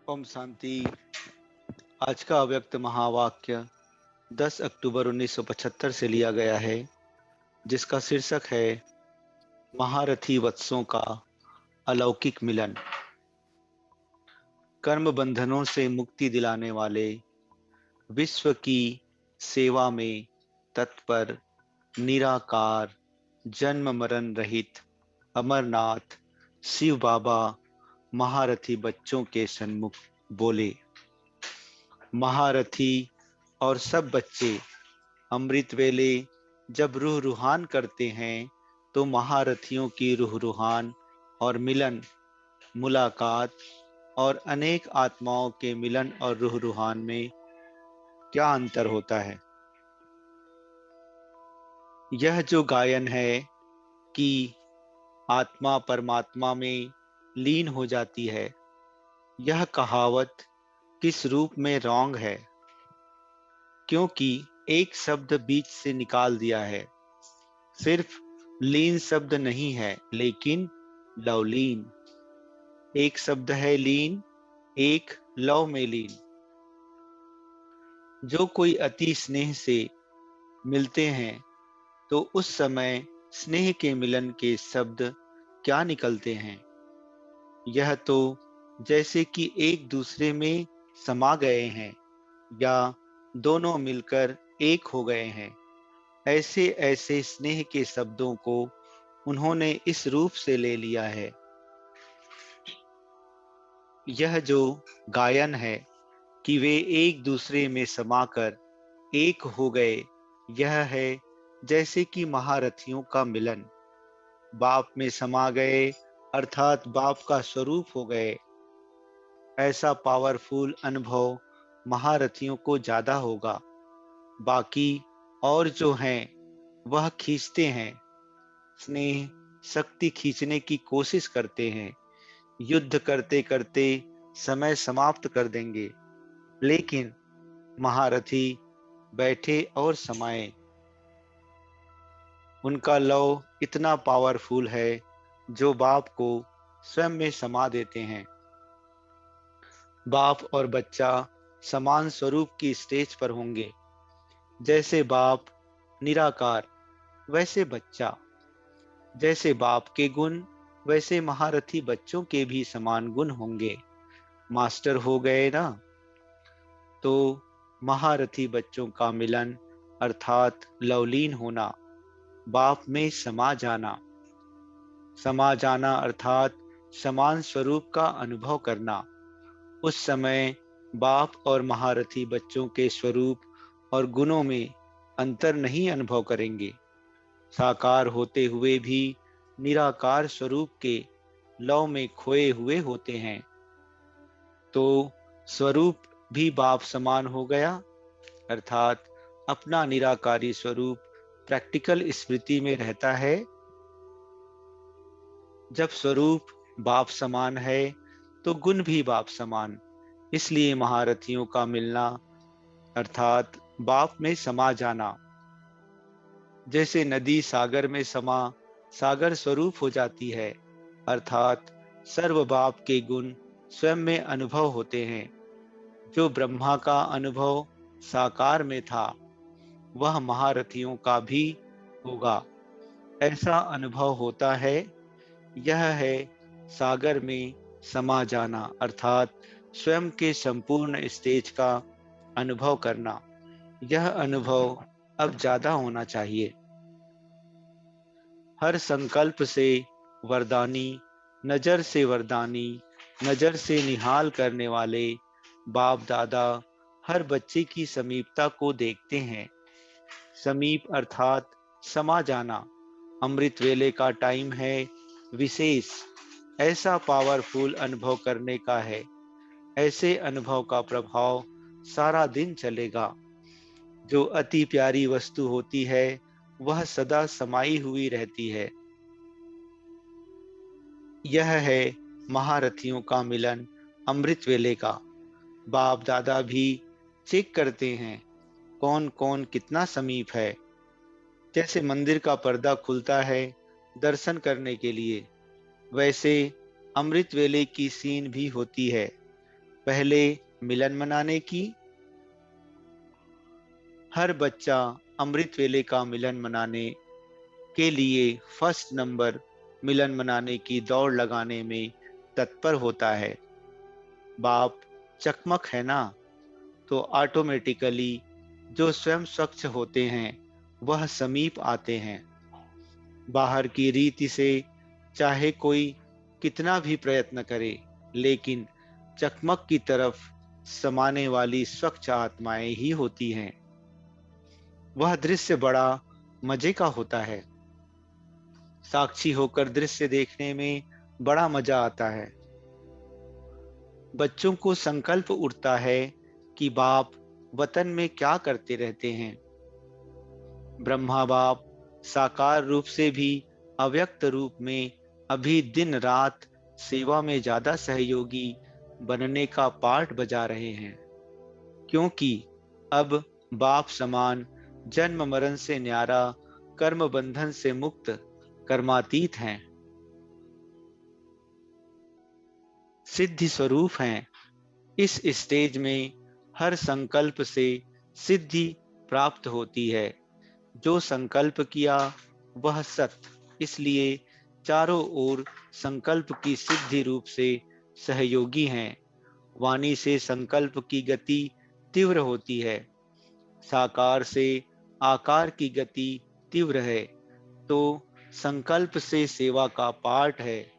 ओम शांति। आज का अव्यक्त महावाक्य 10 अक्टूबर 1975 से लिया गया है, जिसका शीर्षक है महारथी वत्सों का अलौकिक मिलन। कर्म बंधनों से मुक्ति दिलाने वाले, विश्व की सेवा में तत्पर, निराकार, जन्म मरण रहित अमरनाथ शिव बाबा महारथी बच्चों के सन्मुख बोले। महारथी और सब बच्चे अमृत वेले जब रूह रूहान करते हैं तो महारथियों की रूह रूहान और मिलन, मुलाकात और अनेक आत्माओं के मिलन और रूह रूहान में क्या अंतर होता है। यह जो गायन है कि आत्मा परमात्मा में लीन हो जाती है, यह कहावत किस रूप में रॉन्ग है, क्योंकि एक शब्द बीच से निकाल दिया है। सिर्फ लीन शब्द नहीं है, लेकिन लवलीन। एक शब्द है लीन, एक लव में लीन। जो कोई अति स्नेह से मिलते हैं तो उस समय स्नेह के मिलन के शब्द क्या निकलते हैं। यह तो जैसे कि एक दूसरे में समा गए हैं या दोनों मिलकर एक हो गए हैं। ऐसे ऐसे स्नेह के शब्दों को उन्होंने इस रूप से ले लिया है। यह जो गायन है कि वे एक दूसरे में समाकर एक हो गए, यह है जैसे कि महारथियों का मिलन। बाप में समा गए अर्थात बाप का स्वरूप हो गए। ऐसा पावरफुल अनुभव महारथियों को ज्यादा होगा। बाकी और जो हैं वह खींचते हैं, स्नेह शक्ति खींचने की कोशिश करते हैं, युद्ध करते करते समय समाप्त कर देंगे। लेकिन महारथी बैठे और समाये। उनका लव इतना पावरफुल है जो बाप को स्वयं में समा देते हैं। बाप और बच्चा समान स्वरूप की स्टेज पर होंगे। जैसे बाप निराकार, वैसे बच्चा। जैसे बाप के गुण, वैसे महारथी बच्चों के भी समान गुण होंगे। मास्टर हो गए ना। तो महारथी बच्चों का मिलन अर्थात लवलीन होना, बाप में समा जाना अर्थात समान स्वरूप का अनुभव करना। उस समय बाप और महारथी बच्चों के स्वरूप और गुणों में अंतर नहीं अनुभव करेंगे। साकार होते हुए भी निराकार स्वरूप के लव में खोए हुए होते हैं। तो स्वरूप भी बाप समान हो गया, अर्थात अपना निराकारी स्वरूप प्रैक्टिकल स्मृति में रहता है। जब स्वरूप बाप समान है तो गुण भी बाप समान। इसलिए महारथियों का मिलना अर्थात बाप में समा जाना। जैसे नदी सागर में समा सागर स्वरूप हो जाती है, अर्थात सर्व बाप के गुण स्वयं में अनुभव होते हैं। जो ब्रह्मा का अनुभव साकार में था, वह महारथियों का भी होगा। ऐसा अनुभव होता है। यह है सागर में समा जाना अर्थात स्वयं के संपूर्ण स्टेज का अनुभव करना। यह अनुभव अब ज्यादा होना चाहिए। हर संकल्प से वरदानी, नजर से वरदानी, नजर से निहाल करने वाले बाप दादा हर बच्चे की समीपता को देखते हैं। समीप अर्थात समा जाना। अमृत वेले का टाइम है विशेष, ऐसा पावरफुल अनुभव करने का है। ऐसे अनुभव का प्रभाव सारा दिन चलेगा। जो अति प्यारी वस्तु होती है वह सदा समाई हुई रहती है। यह है महारथियों का मिलन अमृत वेले का। बाप दादा भी चेक करते हैं कौन कौन कितना समीप है। जैसे मंदिर का पर्दा खुलता है दर्शन करने के लिए, वैसे अमृत वेले की सीन भी होती है। पहले मिलन मनाने की। हर बच्चा अमृत वेले का मिलन मनाने के लिए फर्स्ट नंबर मिलन मनाने की दौड़ लगाने में तत्पर होता है। बाप चकमक है ना, तो ऑटोमेटिकली जो स्वयं स्वच्छ होते हैं वह समीप आते हैं। बाहर की रीति से चाहे कोई कितना भी प्रयत्न करे, लेकिन चकमक की तरफ समाने वाली स्वच्छ आत्माएं ही होती हैं। वह दृश्य बड़ा मजे का होता है। साक्षी होकर दृश्य देखने में बड़ा मजा आता है। बच्चों को संकल्प उठता है कि बाप वतन में क्या करते रहते हैं। ब्रह्मा बाप साकार रूप से भी अव्यक्त रूप में अभी दिन रात सेवा में ज्यादा सहयोगी बनने का पाठ बजा रहे हैं, क्योंकि अब बाप समान जन्म मरण से न्यारा, कर्म बंधन से मुक्त, कर्मातीत हैं, सिद्धि स्वरूप हैं। इस स्टेज में हर संकल्प से सिद्धि प्राप्त होती है। जो संकल्प किया वह सत्य, इसलिए चारों ओर संकल्प की सिद्धि रूप से सहयोगी हैं। वाणी से संकल्प की गति तीव्र होती है। साकार से आकार की गति तीव्र है, तो संकल्प से सेवा का पाठ है।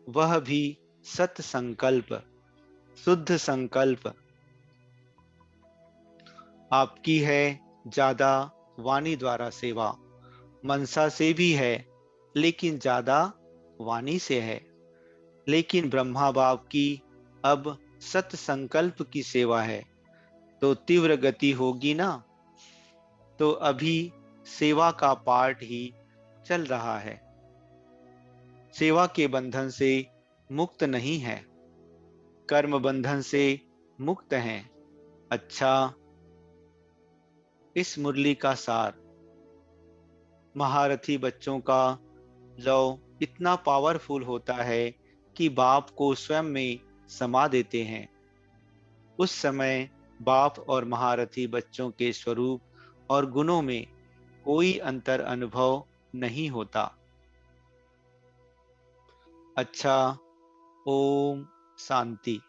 वह भी सत संकल्प, शुद्ध संकल्प। आपकी है ज्यादा वाणी द्वारा सेवा, मनसा से भी है, लेकिन ज्यादा वाणी से है। लेकिन ब्रह्मा बाप की अब सत संकल्प की सेवा है, तो तीव्र गति होगी ना। तो अभी सेवा का पाठ ही चल रहा है। सेवा के बंधन से मुक्त नहीं है, कर्म बंधन से मुक्त हैं। अच्छा, इस मुरली का सार। महारथी बच्चों का लव इतना पावरफुल होता है कि बाप को स्वयं में समा देते हैं। उस समय बाप और महारथी बच्चों के स्वरूप और गुणों में कोई अंतर अनुभव नहीं होता। अच्छा, ओम शांति।